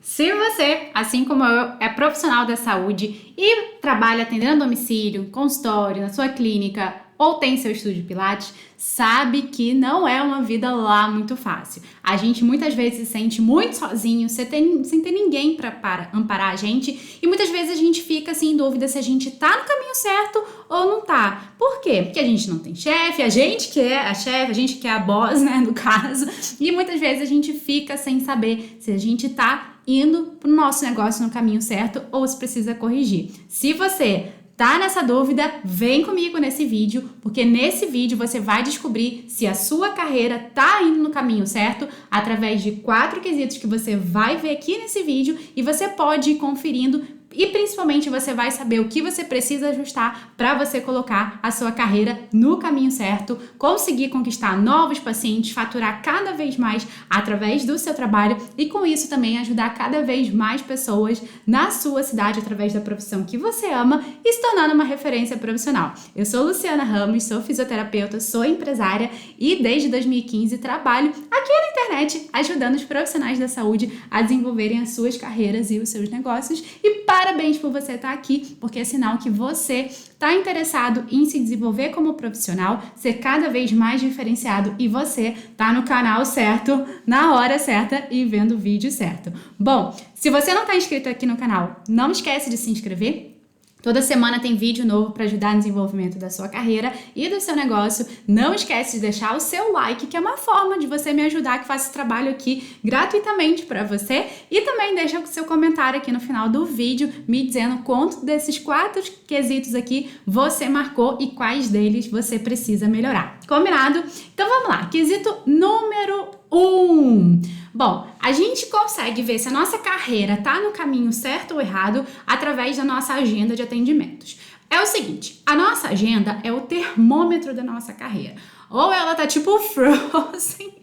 Se você, assim como eu, é profissional da saúde e trabalha atendendo a domicílio, consultório, na sua clínica ou tem seu estúdio de Pilates, sabe que não é uma vida lá muito fácil. A gente muitas vezes se sente muito sozinho, sem ter ninguém para amparar a gente, e muitas vezes a gente fica assim em dúvida se a gente tá no caminho certo ou não tá. Por quê? Porque a gente não tem chefe, a gente que é a chefe, a gente que é a boss, né, no caso, e muitas vezes a gente fica sem saber se a gente tá indo pro nosso negócio no caminho certo ou se precisa corrigir. Se você tá nessa dúvida, vem comigo nesse vídeo, porque nesse vídeo você vai descobrir se a sua carreira tá indo no caminho certo através de 4 quesitos que você vai ver aqui nesse vídeo e você pode ir conferindo. E principalmente você vai saber o que você precisa ajustar para você colocar a sua carreira no caminho certo, conseguir conquistar novos pacientes, faturar cada vez mais através do seu trabalho e com isso também ajudar cada vez mais pessoas na sua cidade através da profissão que você ama e se tornando uma referência profissional. Eu sou Luciana Ramos, sou fisioterapeuta, sou empresária e desde 2015 trabalho aqui na internet ajudando os profissionais da saúde a desenvolverem as suas carreiras e os seus negócios e parabéns por você estar aqui, porque é sinal que você está interessado em se desenvolver como profissional, ser cada vez mais diferenciado e você está no canal certo, na hora certa e vendo o vídeo certo. Bom, se você não está inscrito aqui no canal, não esquece de se inscrever. Toda semana tem vídeo novo para ajudar no desenvolvimento da sua carreira e do seu negócio. Não esquece de deixar o seu like, que é uma forma de você me ajudar, que faço esse trabalho aqui gratuitamente para você. E também deixa o seu comentário aqui no final do vídeo, me dizendo quanto desses 4 quesitos aqui você marcou e quais deles você precisa melhorar. Combinado? Então vamos lá. Quesito número 1. Bom, a gente consegue ver se a nossa carreira está no caminho certo ou errado através da nossa agenda de atendimentos. É o seguinte, a nossa agenda é o termômetro da nossa carreira. Ou ela tá tipo Frozen,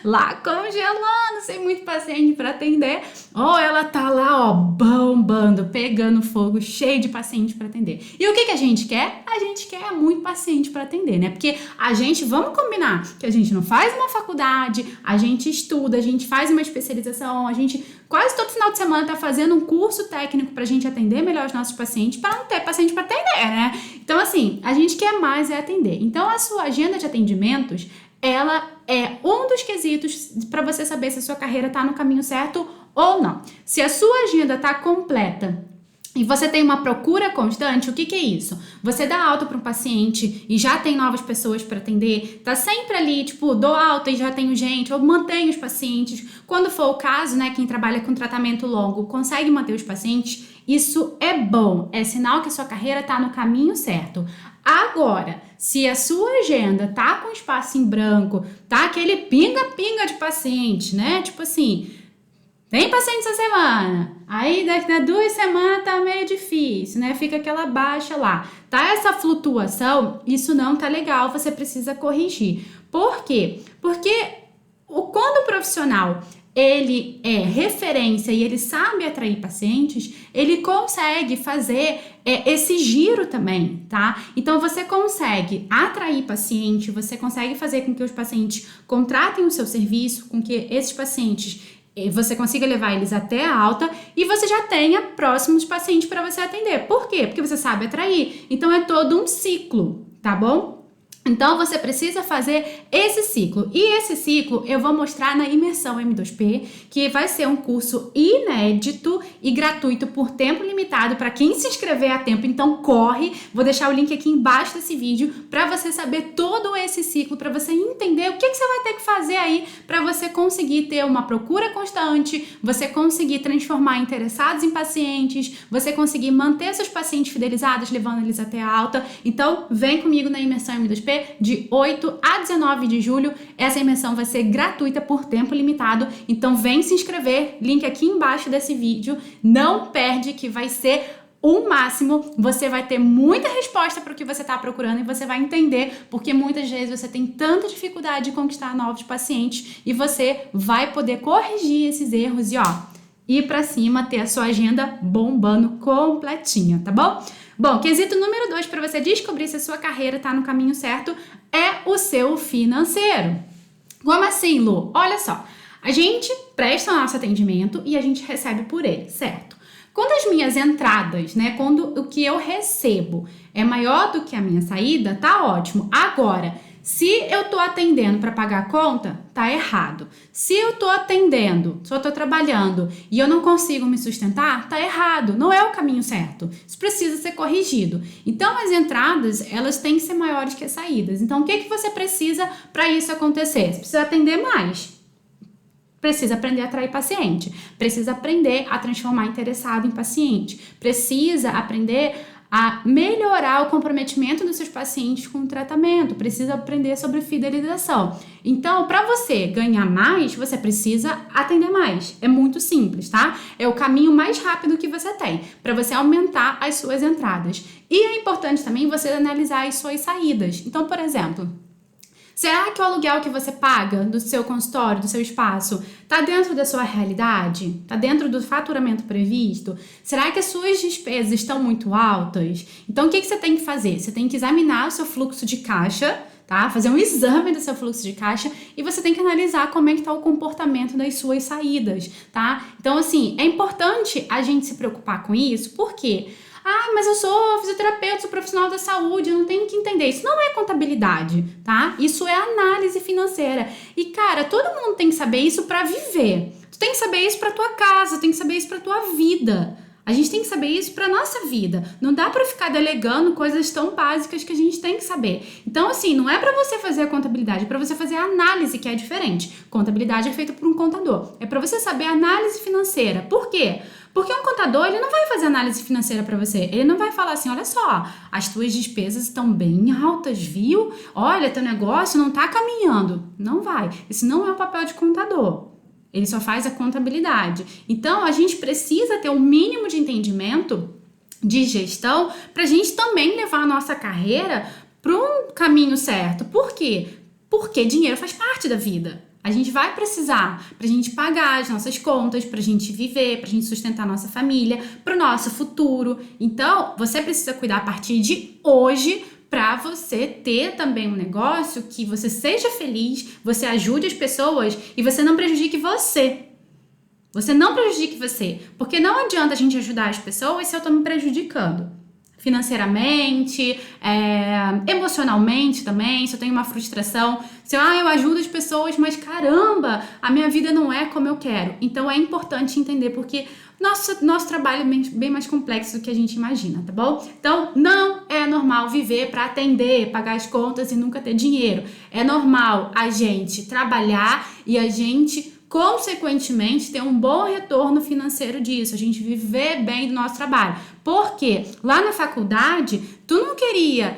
lá congelando, sem muito paciente para atender, ou ela tá lá, ó, bombando, pegando fogo, cheio de paciente para atender. E o que a gente quer? A gente quer muito paciente para atender, né? Porque a gente, vamos combinar, que a gente não faz uma faculdade, a gente estuda, a gente faz uma especialização, a gente quase todo final de semana tá fazendo um curso técnico pra gente atender melhor os nossos pacientes, para não ter paciente para atender, né? Então, assim, a gente quer mais é atender. Então, a sua agenda de atendimentos, ela é um dos quesitos para você saber se a sua carreira tá no caminho certo ou não. Se a sua agenda tá completa e você tem uma procura constante, o que é isso? Você dá alta para um paciente e já tem novas pessoas para atender, tá sempre ali, tipo, dou alta e já tenho gente, ou mantenho os pacientes. Quando for o caso, né, quem trabalha com tratamento longo consegue manter os pacientes, isso é bom, é sinal que a sua carreira tá no caminho certo. Agora, se a sua agenda tá com espaço em branco, tá aquele pinga-pinga de paciente, né, tipo assim, tem paciente essa semana, aí daqui a 2 semanas tá meio difícil, né? Fica aquela baixa lá. Tá essa flutuação, isso não tá legal, você precisa corrigir. Por quê? Porque quando o profissional ele é referência e ele sabe atrair pacientes, ele consegue fazer esse giro também, tá? Então, você consegue atrair paciente, você consegue fazer com que os pacientes contratem o seu serviço, com que esses pacientes você consiga levar eles até a alta e você já tenha próximos pacientes para você atender. Por quê? Porque você sabe atrair. Então, é todo um ciclo, tá bom? Então, você precisa fazer esse ciclo. E esse ciclo eu vou mostrar na Imersão M2P, que vai ser um curso inédito e gratuito por tempo limitado para quem se inscrever a tempo. Então, corre. Vou deixar o link aqui embaixo desse vídeo para você saber todo esse ciclo, para você entender o que você vai ter que fazer aí para você conseguir ter uma procura constante, você conseguir transformar interessados em pacientes, você conseguir manter seus pacientes fidelizados, levando eles até a alta. Então, vem comigo na Imersão M2P de 8 a 19 de julho. Essa imersão vai ser gratuita por tempo limitado, então vem se inscrever, link aqui embaixo desse vídeo, não perde que vai ser o máximo, você vai ter muita resposta para o que você está procurando e você vai entender porque muitas vezes você tem tanta dificuldade de conquistar novos pacientes e você vai poder corrigir esses erros e ir para cima, ter a sua agenda bombando completinha, tá bom? Bom, quesito número 2 para você descobrir se a sua carreira está no caminho certo é o seu financeiro. Como assim, Lu? Olha só, A gente presta o nosso atendimento e a gente recebe por ele, certo? Quando as minhas entradas, né, quando o que eu recebo é maior do que a minha saída, tá ótimo. Agora, se eu tô atendendo para pagar a conta, tá errado. Se eu tô atendendo, se eu tô trabalhando e eu não consigo me sustentar, tá errado. Não é o caminho certo. Isso precisa ser corrigido. Então, as entradas, elas têm que ser maiores que as saídas. Então, o que que você precisa para isso acontecer? Você precisa atender mais. Precisa aprender a atrair paciente, precisa aprender a transformar interessado em paciente, precisa aprender a melhorar o comprometimento dos seus pacientes com o tratamento, precisa aprender sobre fidelização. Então, para você ganhar mais, você precisa atender mais. É muito simples, tá? É o caminho mais rápido que você tem para você aumentar as suas entradas. E é importante também você analisar as suas saídas. Então, por exemplo, será que o aluguel que você paga do seu consultório, do seu espaço, está dentro da sua realidade? Está dentro do faturamento previsto? Será que as suas despesas estão muito altas? Então, o que você tem que fazer? Você tem que examinar o seu fluxo de caixa, tá? Fazer um exame do seu fluxo de caixa e você tem que analisar como é que está o comportamento das suas saídas, tá? Então, assim, é importante a gente se preocupar com isso, por quê? Ah, mas eu sou fisioterapeuta, sou profissional da saúde, eu não tenho que entender. Isso não é contabilidade, tá? Isso é análise financeira. E, cara, todo mundo tem que saber isso para viver. Tu tem que saber isso para tua casa, tem que saber isso para tua vida. A gente tem que saber isso para nossa vida. Não dá para ficar delegando coisas tão básicas que a gente tem que saber. Então, assim, não é para você fazer a contabilidade, é para você fazer a análise, que é diferente. Contabilidade é feita por um contador. É para você saber a análise financeira. Por quê? Porque um contador, ele não vai fazer análise financeira para você. Ele não vai falar assim, olha só, as tuas despesas estão bem altas, viu? Olha, teu negócio não tá caminhando. Não vai. Esse não é o papel de contador. Ele só faz a contabilidade. Então, a gente precisa ter um mínimo de entendimento de gestão para a gente também levar a nossa carreira para um caminho certo. Por quê? Porque dinheiro faz parte da vida. A gente vai precisar para a gente pagar as nossas contas, para a gente viver, para a gente sustentar a nossa família, para o nosso futuro. Então, você precisa cuidar a partir de hoje para você ter também um negócio que você seja feliz, você ajude as pessoas e você não prejudique você. Você não prejudique você, porque não adianta a gente ajudar as pessoas se eu estou me prejudicando. Financeiramente, emocionalmente também, se eu tenho uma frustração, se eu ajudo as pessoas, mas caramba, a minha vida não é como eu quero. Então é importante entender, porque nosso trabalho é bem mais complexo do que a gente imagina, tá bom? Então não é normal viver para atender, pagar as contas e nunca ter dinheiro. É normal a gente trabalhar e a gente consequentemente ter um bom retorno financeiro disso, a gente viver bem do nosso trabalho. Porque lá na faculdade, tu não queria,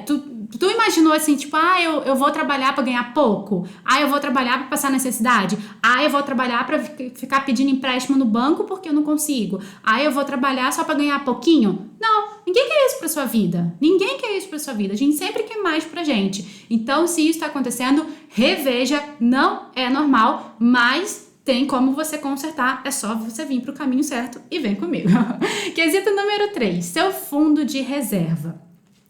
tu imaginou assim, tipo, eu vou trabalhar para ganhar pouco, eu vou trabalhar para passar necessidade, eu vou trabalhar para ficar pedindo empréstimo no banco porque eu não consigo, eu vou trabalhar só para ganhar pouquinho. Não, ninguém quer isso pra sua vida. Ninguém quer isso pra sua vida. A gente sempre quer mais pra gente. Então, se isso está acontecendo, reveja. Não é normal, mas tem como você consertar. É só você vir pro caminho certo e vem comigo. Quesito número 3. Seu fundo de reserva.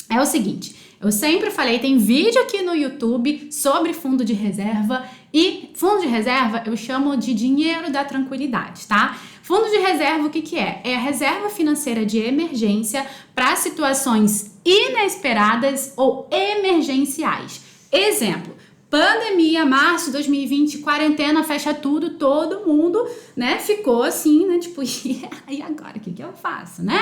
É o seguinte, eu sempre falei, tem vídeo aqui no YouTube sobre fundo de reserva. E fundo de reserva eu chamo de dinheiro da tranquilidade, tá? Fundo de reserva, o que é? É a reserva financeira de emergência para situações inesperadas ou emergenciais. Exemplo, pandemia, março de 2020, quarentena, fecha tudo, todo mundo, né, ficou assim, né, tipo, e agora, o que eu faço, né?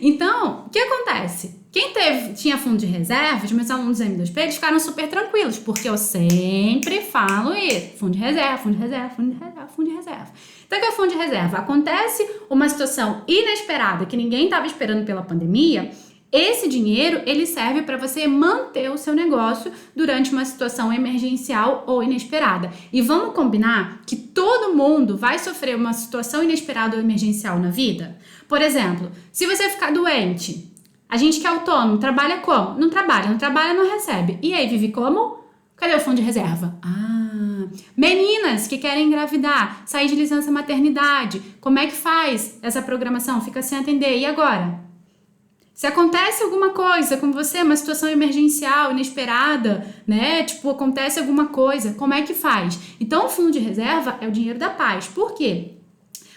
Então, o que acontece? Quem tinha fundo de reserva, os meus alunos M2P, eles ficaram super tranquilos, porque eu sempre falo isso, fundo de reserva, fundo de reserva, fundo de reserva, fundo de reserva. Então, o que é fundo de reserva? Acontece uma situação inesperada que ninguém estava esperando pela pandemia, esse dinheiro, ele serve para você manter o seu negócio durante uma situação emergencial ou inesperada. E vamos combinar que todo mundo vai sofrer uma situação inesperada ou emergencial na vida? Por exemplo, se você ficar doente, a gente que é autônomo, trabalha como? Não trabalha, não recebe. E aí, vive como? Cadê o fundo de reserva? Meninas que querem engravidar, sair de licença maternidade, como é que faz essa programação? Fica sem atender, e agora? Se acontece alguma coisa com você, uma situação emergencial, inesperada, né? Tipo, acontece alguma coisa, como é que faz? Então, o fundo de reserva é o dinheiro da paz. Por quê?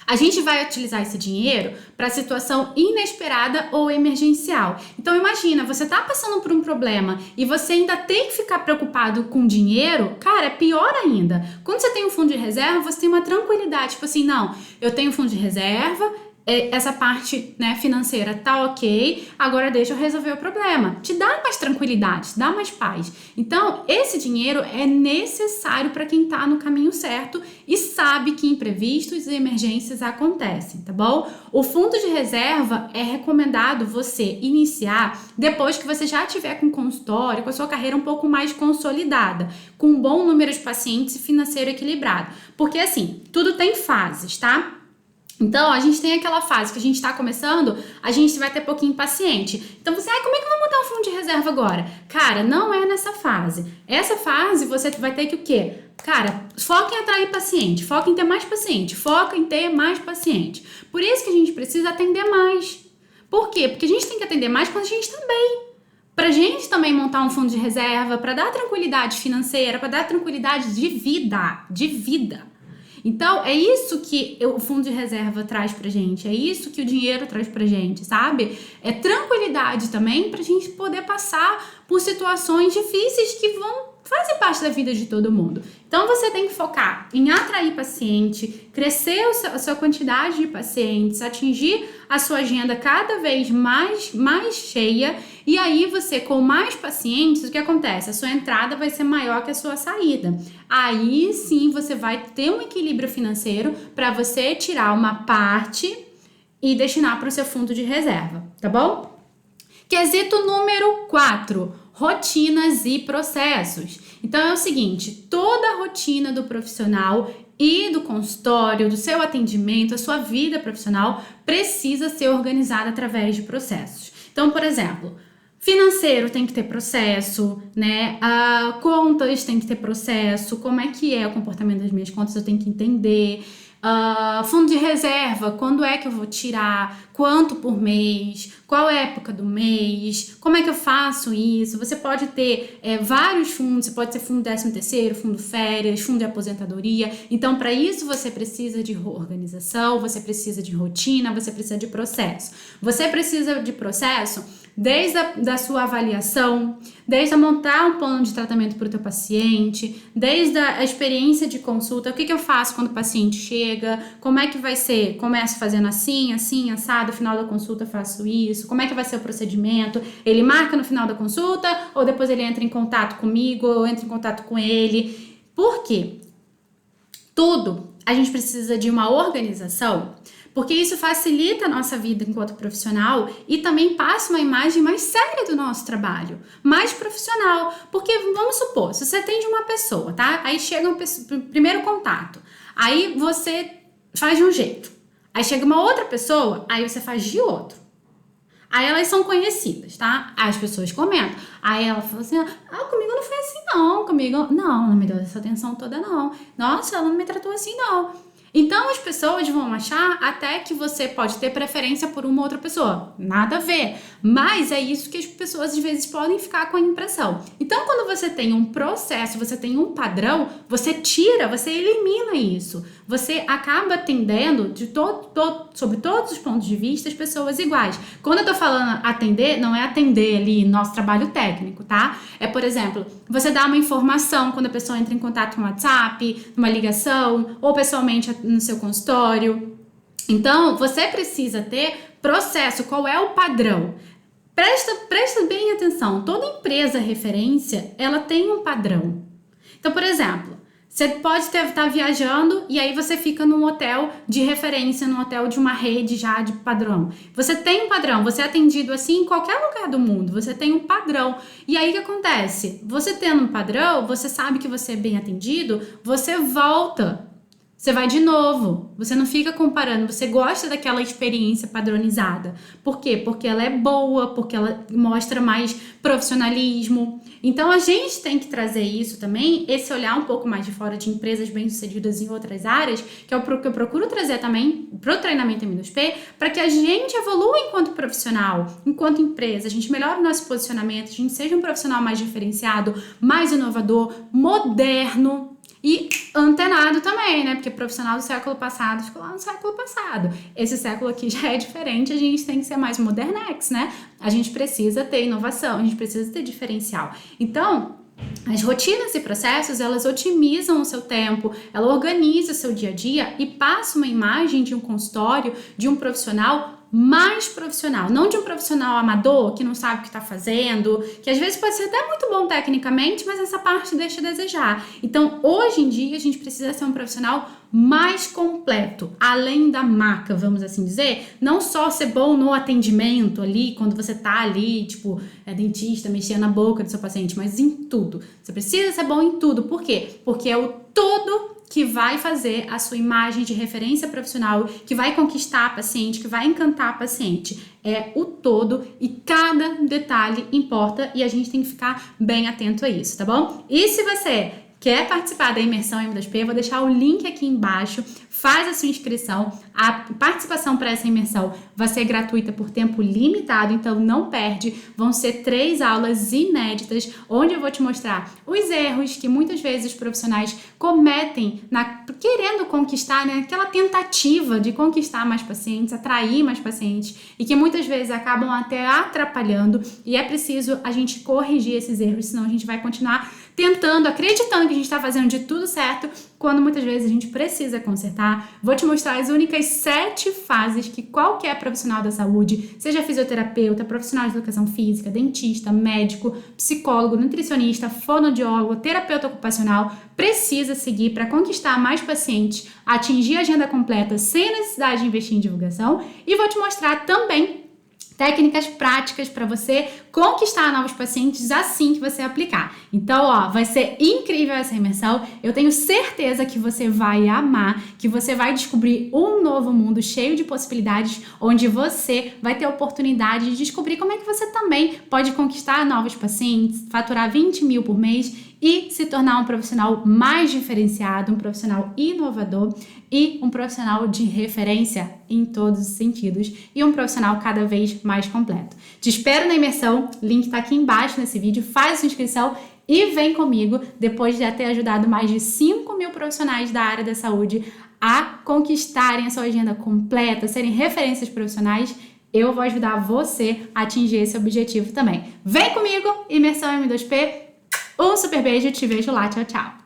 A gente vai utilizar esse dinheiro para situação inesperada ou emergencial. Então imagina, você tá passando por um problema e você ainda tem que ficar preocupado com dinheiro, cara, é pior ainda. Quando você tem um fundo de reserva, você tem uma tranquilidade, tipo assim, não, eu tenho um fundo de reserva, essa parte, né, financeira tá ok, agora deixa eu resolver o problema. Te dá mais tranquilidade, te dá mais paz. Então, esse dinheiro é necessário para quem tá no caminho certo e sabe que imprevistos e emergências acontecem, tá bom? O fundo de reserva é recomendado você iniciar depois que você já tiver com consultório, com a sua carreira um pouco mais consolidada, com um bom número de pacientes e financeiro equilibrado. Porque assim, tudo tem fases, tá? Então, a gente tem aquela fase que a gente está começando, a gente vai ter pouquinho paciente. Então, você, como é que eu vou montar um fundo de reserva agora? Cara, não é nessa fase. Essa fase, você vai ter que o quê? Cara, foca em atrair paciente, foca em ter mais paciente, foca em ter mais paciente. Por isso que a gente precisa atender mais. Por quê? Porque a gente tem que atender mais quando a gente tá bem. Pra gente também montar um fundo de reserva, para dar tranquilidade financeira, para dar tranquilidade de vida. Então, é isso que o fundo de reserva traz pra gente, é isso que o dinheiro traz pra gente, sabe? É tranquilidade também pra gente poder passar por situações difíceis que fazer parte da vida de todo mundo. Então, você tem que focar em atrair paciente, crescer a sua quantidade de pacientes, atingir a sua agenda cada vez mais cheia. E aí, você, com mais pacientes, o que acontece? A sua entrada vai ser maior que a sua saída. Aí, sim, você vai ter um equilíbrio financeiro para você tirar uma parte e destinar para o seu fundo de reserva, tá bom? Quesito número 4. Rotinas e processos. Então é o seguinte, toda a rotina do profissional e do consultório, do seu atendimento, a sua vida profissional precisa ser organizada através de processos. Então, por exemplo, financeiro tem que ter processo, né? Contas tem que ter processo, como é que é o comportamento das minhas contas, eu tenho que entender. Fundo de reserva, quando é que eu vou tirar, quanto por mês, qual é a época do mês, como é que eu faço isso. Você pode ter vários fundos, você pode ter fundo 13º, fundo férias, fundo de aposentadoria. Então, para isso você precisa de organização, você precisa de rotina, você precisa de processo. Você precisa de processo desde a sua avaliação, desde a montar um plano de tratamento para o teu paciente, desde a experiência de consulta, o que eu faço quando o paciente chega, como é que vai ser, começo fazendo assim, assado, no final da consulta faço isso, como é que vai ser o procedimento, ele marca no final da consulta, ou depois ele entra em contato comigo, ou eu entro em contato com ele. Por quê? Tudo a gente precisa de uma organização, porque isso facilita a nossa vida enquanto profissional e também passa uma imagem mais séria do nosso trabalho, mais profissional. Porque vamos supor, se você atende uma pessoa, tá? Aí chega um primeiro contato, aí você faz de um jeito, aí chega uma outra pessoa, aí você faz de outro. Aí elas são conhecidas, tá? As pessoas comentam. Aí ela fala assim, comigo não foi assim não, não me deu essa atenção toda não. Nossa, ela não me tratou assim não. Então as pessoas vão achar até que você pode ter preferência por uma outra pessoa. Nada a ver. Mas é isso que as pessoas às vezes podem ficar com a impressão. Então quando você tem um processo, você tem um padrão, você tira, você elimina isso. Você acaba atendendo sobre todos os pontos de vista as pessoas iguais. Quando eu tô falando atender, não é atender ali nosso trabalho técnico, tá? É, por exemplo, você dá uma informação quando a pessoa entra em contato com o WhatsApp, numa ligação, ou pessoalmente no seu consultório. Então, você precisa ter processo. Qual é o padrão? Presta bem atenção. Toda empresa referência, ela tem um padrão. Então, por exemplo, você pode estar viajando e aí você fica num hotel de referência, num hotel de uma rede já de padrão. Você tem um padrão, você é atendido assim em qualquer lugar do mundo, você tem um padrão. E aí o que acontece? Você tendo um padrão, você sabe que você é bem atendido, você volta. Você vai de novo, você não fica comparando, você gosta daquela experiência padronizada. Por quê? Porque ela é boa, porque ela mostra mais profissionalismo. Então a gente tem que trazer isso também, esse olhar um pouco mais de fora de empresas bem-sucedidas em outras áreas, que é o que eu procuro trazer também para o treinamento M2P, para que a gente evolua enquanto profissional, enquanto empresa, a gente melhore o nosso posicionamento, a gente seja um profissional mais diferenciado, mais inovador, moderno, e antenado também, né? Porque profissional do século passado ficou lá no século passado. Esse século aqui já é diferente, a gente tem que ser mais modernex, né? A gente precisa ter inovação, a gente precisa ter diferencial. Então, as rotinas e processos, elas otimizam o seu tempo, ela organiza o seu dia a dia e passa uma imagem de um consultório, de um profissional mais profissional, não de um profissional amador que não sabe o que está fazendo, que às vezes pode ser até muito bom tecnicamente, mas essa parte deixa a desejar. Então, hoje em dia, a gente precisa ser um profissional mais completo, além da maca, vamos assim dizer, não só ser bom no atendimento ali, quando você tá ali, tipo, dentista, mexendo na boca do seu paciente, mas em tudo. Você precisa ser bom em tudo. Por quê? Porque é o todo que vai fazer a sua imagem de referência profissional, que vai conquistar a paciente, que vai encantar a paciente. É o todo e cada detalhe importa e a gente tem que ficar bem atento a isso, tá bom? E se você quer participar da imersão M2P, eu vou deixar o link aqui embaixo, faz a sua inscrição, a participação para essa imersão vai ser gratuita por tempo limitado, então não perde, vão ser 3 aulas inéditas, onde eu vou te mostrar os erros que muitas vezes os profissionais cometem querendo conquistar, né, aquela tentativa de conquistar mais pacientes, atrair mais pacientes, e que muitas vezes acabam até atrapalhando, e é preciso a gente corrigir esses erros, senão a gente vai continuar tentando, acreditando que a gente está fazendo de tudo certo, quando muitas vezes a gente precisa consertar. Vou te mostrar as únicas 7 fases que qualquer profissional da saúde, seja fisioterapeuta, profissional de educação física, dentista, médico, psicólogo, nutricionista, fonoaudiólogo, terapeuta ocupacional, precisa seguir para conquistar mais pacientes, atingir a agenda completa sem necessidade de investir em divulgação. E vou te mostrar também técnicas práticas para você conquistar novos pacientes assim que você aplicar. Então, ó, vai ser incrível essa imersão. Eu tenho certeza que você vai amar, que você vai descobrir um novo mundo cheio de possibilidades, onde você vai ter a oportunidade de descobrir como é que você também pode conquistar novos pacientes, faturar 20 mil por mês e se tornar um profissional mais diferenciado, um profissional inovador e um profissional de referência em todos os sentidos e um profissional cada vez mais completo. Te espero na imersão, link tá aqui embaixo nesse vídeo, faz sua inscrição e vem comigo depois de ter ajudado mais de 5 mil profissionais da área da saúde a conquistarem a sua agenda completa, serem referências profissionais. Eu vou ajudar você a atingir esse objetivo também. Vem comigo, imersão M2P. Um super beijo, te vejo lá, tchau, tchau.